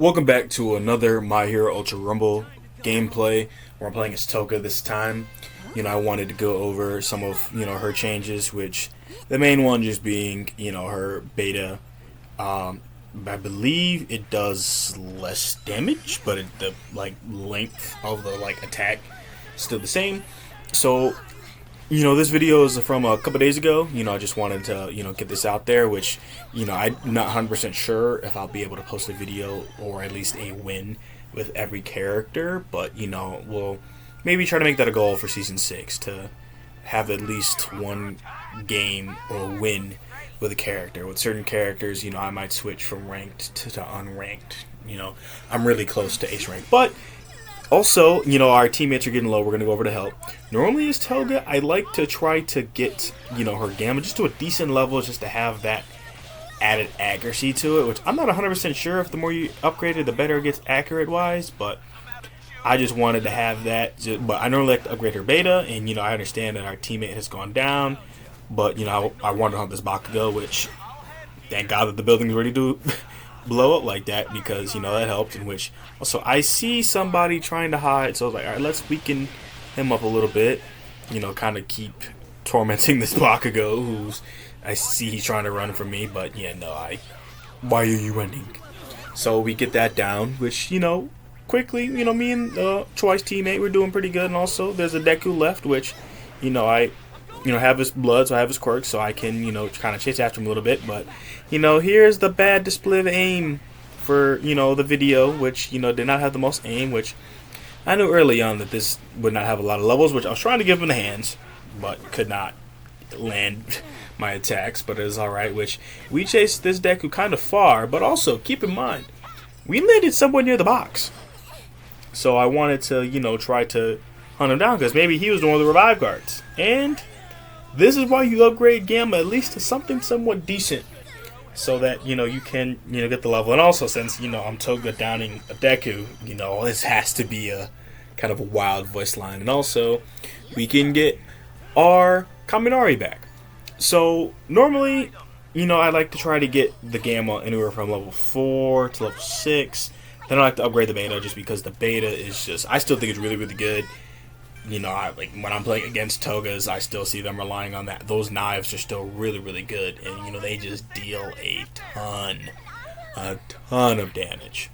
Welcome back to another My Hero Ultra Rumble gameplay where I'm playing as Toga this time. I wanted to go over some of, her changes, which the main one just being, her beta. I believe it does less damage, but the length of the attack is still the same. So, this video is from a couple days ago. I just wanted to, get this out there, which, I'm not 100% sure if I'll be able to post a video or at least a win with every character, but, we'll maybe try to make that a goal for Season 6 to have at least one game or win with a character. With certain characters, I might switch from ranked to unranked. I'm really close to ace rank, but also, our teammates are getting low. We're going to go over to help. Normally as Toga, I like to try to get, her gamma just to a decent level just to have that added accuracy to it, which I'm not 100% sure if the more you upgrade it, the better it gets accurate-wise, but I just wanted to have that. But I normally like to upgrade her beta, and, I understand that our teammate has gone down, but, I wanted to hunt this Bakugo, which, thank God that the building's ready to blow up like that, because that helps. In which also I see somebody trying to hide, so I was like, all right, let's weaken him up a little bit, kind of keep tormenting this Bakugo who's I see he's trying to run from me, but yeah, no, why are you running? So we get that down, which quickly, me and Troy's teammate, we're doing pretty good. And also there's a Deku left, which I have his blood, so I have his quirks, so I can, kind of chase after him a little bit. But, here's the bad display of aim for, the video, which, did not have the most aim, which I knew early on that this would not have a lot of levels, which I was trying to give him the hands, but could not land my attacks, but it was alright, which we chased this Deku kind of far, but also, keep in mind, we landed somewhere near the box. So I wanted to, try to hunt him down, because maybe he was one of the revive guards. And this is why you upgrade Gamma at least to something somewhat decent, so that you can get the level. And also, since I'm Toga downing a Deku, this has to be a kind of a wild voice line. And also, we can get our Kaminari back. So normally, I like to try to get the Gamma anywhere from level 4 to level 6. Then I like to upgrade the beta, just because the beta is just, I still think it's really, really good. When I'm playing against Togas, I still see them relying on that. Those knives are still really, really good, and they just deal a ton of damage.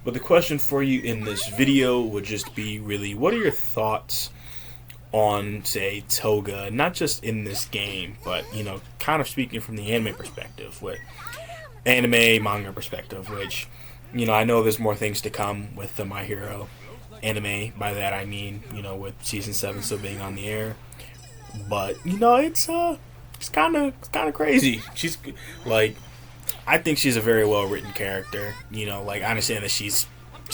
But the question for you in this video would just be really, what are your thoughts on, say, Toga, not just in this game, but kind of speaking from the anime perspective, with anime manga perspective, which I know there's more things to come with the My Hero anime. By that I mean, with season 7 still being on the air. But it's kind of crazy. She's I think she's a very well written character. I understand that she's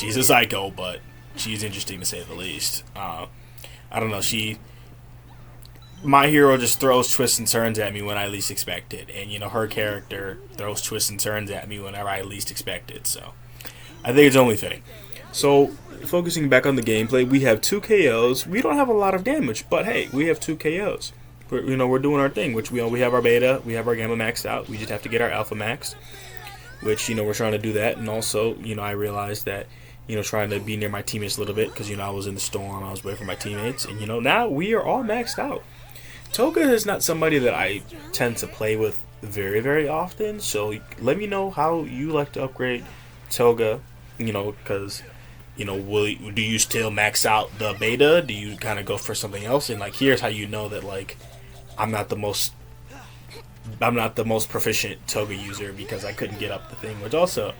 a psycho, but she's interesting to say the least. I don't know. My Hero just throws twists and turns at me when I least expect it, and her character throws twists and turns at me whenever I least expect it. So I think it's only fitting. So, focusing back on the gameplay, we have 2 KOs. We don't have a lot of damage, but hey, we have 2 KOs. We're doing our thing, which we have our beta, we have our gamma maxed out. We just have to get our alpha maxed, which, we're trying to do that. And also, I realized that, trying to be near my teammates a little bit, because, I was in the storm, I was waiting for my teammates, and, now we are all maxed out. Toga is not somebody that I tend to play with very, very often, so let me know how you like to upgrade Toga, because do you still max out the beta? Do you kind of go for something else? And here's how you know that I'm not the most proficient Toga user, because I couldn't get up the thing. Which also,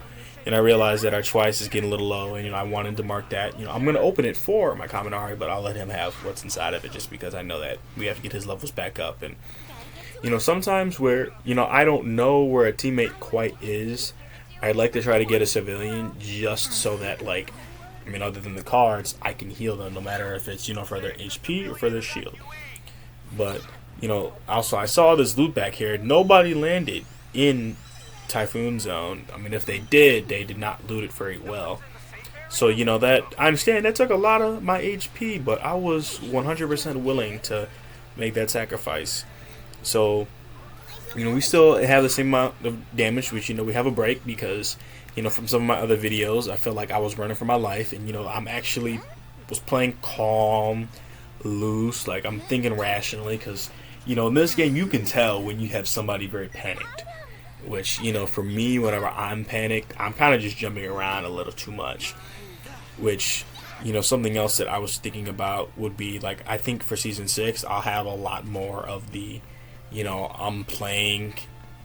I realized that our twice is getting a little low, and I wanted to mark that. I'm gonna open it for my Kaminari, but I'll let him have what's inside of it, just because I know that we have to get his levels back up. And sometimes where I don't know where a teammate quite is, I'd like to try to get a civilian, just so that other than the cards, I can heal them, no matter if it's, for their HP or for their shield. But, also I saw this loot back here. Nobody landed in Typhoon Zone. If they did not loot it very well. So, that, I understand that took a lot of my HP, but I was 100% willing to make that sacrifice. So, we still have the same amount of damage, which, we have a break, because, from some of my other videos, I felt like I was running for my life, and I'm actually was playing calm, loose, like I'm thinking rationally, because in this game you can tell when you have somebody very panicked. Which for me, whenever I'm panicked, I'm kind of just jumping around a little too much. Which something else that I was thinking about would be like, I think for season 6 I'll have a lot more of the I'm playing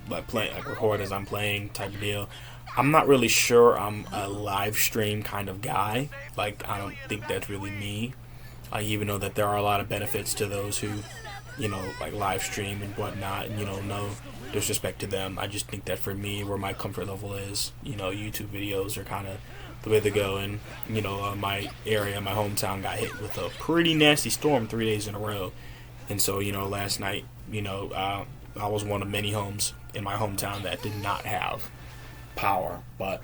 like record as I'm playing type of deal. I'm not really sure I'm a live stream kind of guy. Like, I don't think that's really me. I even know that there are a lot of benefits to those who like live stream and whatnot, and no disrespect to them. I just think that for me, where my comfort level is, YouTube videos are kind of the way to go. And my area, my hometown, got hit with a pretty nasty storm 3 days in a row. And so last night, I was one of many homes in my hometown that did not have power. But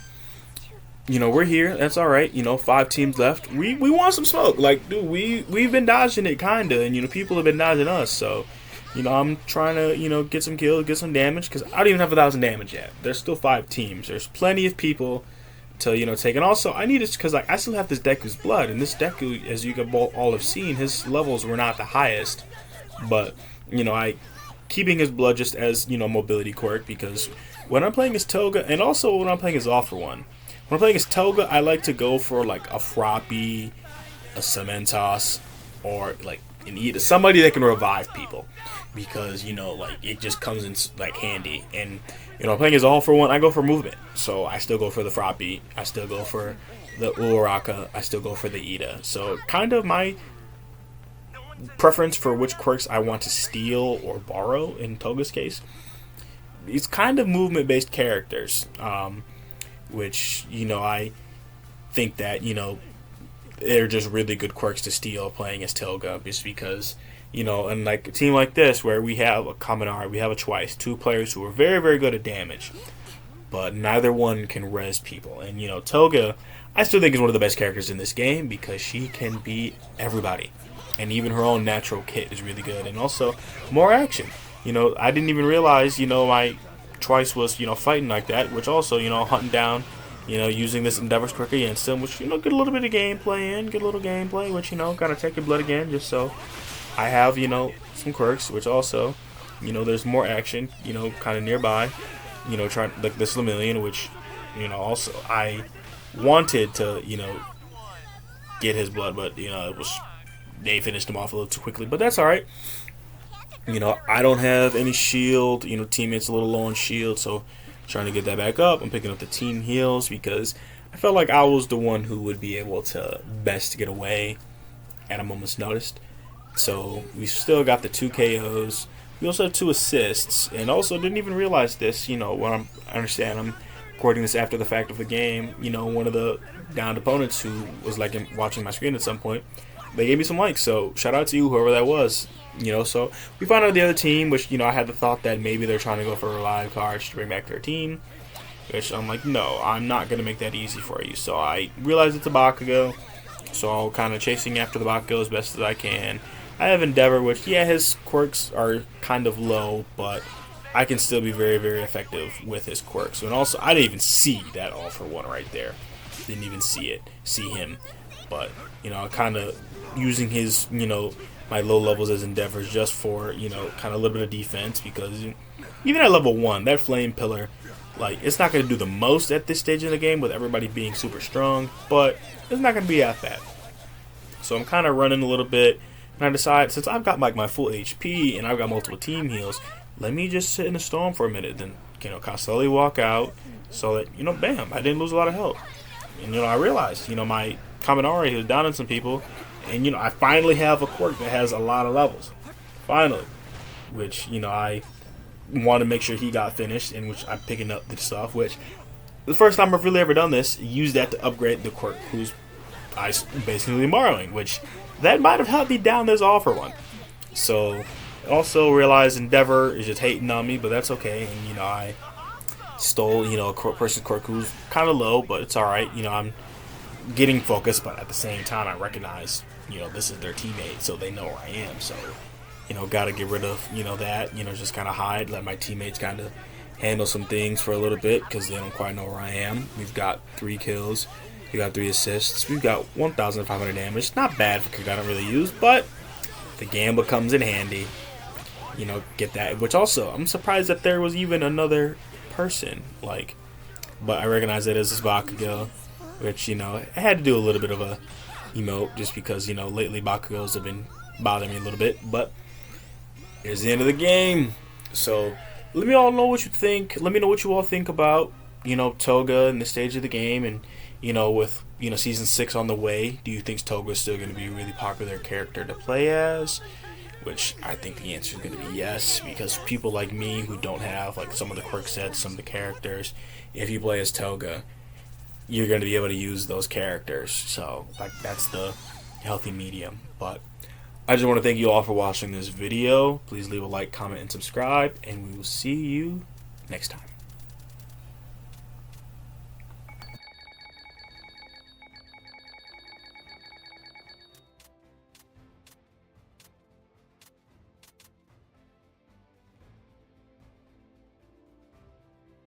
we're here. That's all right. 5 teams left. We want some smoke. Like, dude, we've been dodging it kinda, and people have been dodging us. So I'm trying to get some kills, get some damage, because I don't even have 1,000 damage yet. There's still 5 teams. There's plenty of people to take. And also, I need it because I still have this Deku's blood, and this Deku, as you all have seen, his levels were not the highest. But I keeping his blood just as mobility quirk, because when I'm playing as Toga, and also when I'm playing as All For One, when I'm playing as Toga, I like to go for like a Froppy, a Cementos, or like an Ida, somebody that can revive people, because like it just comes in like handy. And playing as All For One, I go for movement, so I still go for the Froppy, I still go for the Uraraka, I still go for the Ida. So kind of my preference for which quirks I want to steal or borrow in Toga's case, it's kind of movement based characters, which I think that they're just really good quirks to steal playing as Toga, just because and like a team like this where we have a Kaminari, we have a Twice, 2 players who are very, very good at damage, but neither one can res people. And Toga, I still think is one of the best characters in this game, because she can beat everybody, and even her own natural kit is really good. And also more action. I didn't even realize my Twice was fighting like that, which also hunting down, using this Endeavor's quirk against him, which get a little bit of gameplay in, get a little gameplay, which gotta take your blood again, just so I have some quirks, which also there's more action kind of nearby, trying like this Lemillion, which also I wanted to get his blood, but it was, they finished him off a little too quickly, but that's all right. I don't have any shield. Teammates a little low on shield, so trying to get that back up. I'm picking up the team heals because I felt like I was the one who would be able to best get away at a moment's notice. So we still got the 2 KOs. We also have 2 assists, and also didn't even realize this. When I understand I'm recording this after the fact of the game. One of the downed opponents who was like watching my screen at some point, they gave me some likes. So shout out to you, whoever that was. So we found out the other team, which I had the thought that maybe they're trying to go for revive cards to bring back their team, which I'm like, no, I'm not gonna make that easy for you. So I realized it's a Bakugo, so I'm kind of chasing after the Bakugo as best as I can. I have Endeavor, which his quirks are kind of low, but I can still be very, very effective with his quirks. And also, I didn't even see that All For One right there. Didn't even see him. But kind of using his my low levels as Endeavors just for kind of a little bit of defense, because even at level 1, that Flame Pillar, like, it's not going to do the most at this stage of the game with everybody being super strong, but it's not going to be that bad. So I'm kind of running a little bit, and I decide, since I've got like my full HP and I've got multiple team heals, let me just sit in the storm for a minute, then kind of slowly walk out, so that bam, I didn't lose a lot of health. And I realized my Kaminari was downing some people, and I finally have a quirk that has a lot of levels, finally, which I want to make sure he got finished, in which I'm picking up the stuff, which the first time I've really ever done this, use that to upgrade the quirk who's I basically borrowing, which that might have helped me down this All For One. So also realized Endeavor is just hating on me, but that's okay. And I stole a person's quirk who's kind of low, but it's all right. I'm getting focused, but at the same time I recognize this is their teammate, so they know where I am. So gotta get rid of that. Just kind of hide, let my teammates kind of handle some things for a little bit because they don't quite know where I am. We've got 3 kills. We got 3 assists. We've got 1,500 damage. Not bad for a character I don't really use, but the gamble comes in handy. You know, get that. Which also, I'm surprised that there was even another person. Like, but I recognize it as this Bakugo, which, you know, I had to do a little bit of a emote just because, you know, lately Bakugos have been bothering me a little bit. But here's the end of the game. So let me all know what you think. Let me know what you all think about, you know, Toga and the stage of the game, and, you know, with, you know, season 6 on the way, do you think Toga is still going to be a really popular character to play as? Which I think the answer is going to be yes, because people like me who don't have like some of the quirk sets, some of the characters, if you play as Toga, you're going to be able to use those characters. So like that's the healthy medium. But I just want to thank you all for watching this video. Please leave a like, comment, and subscribe, and we will see you next time.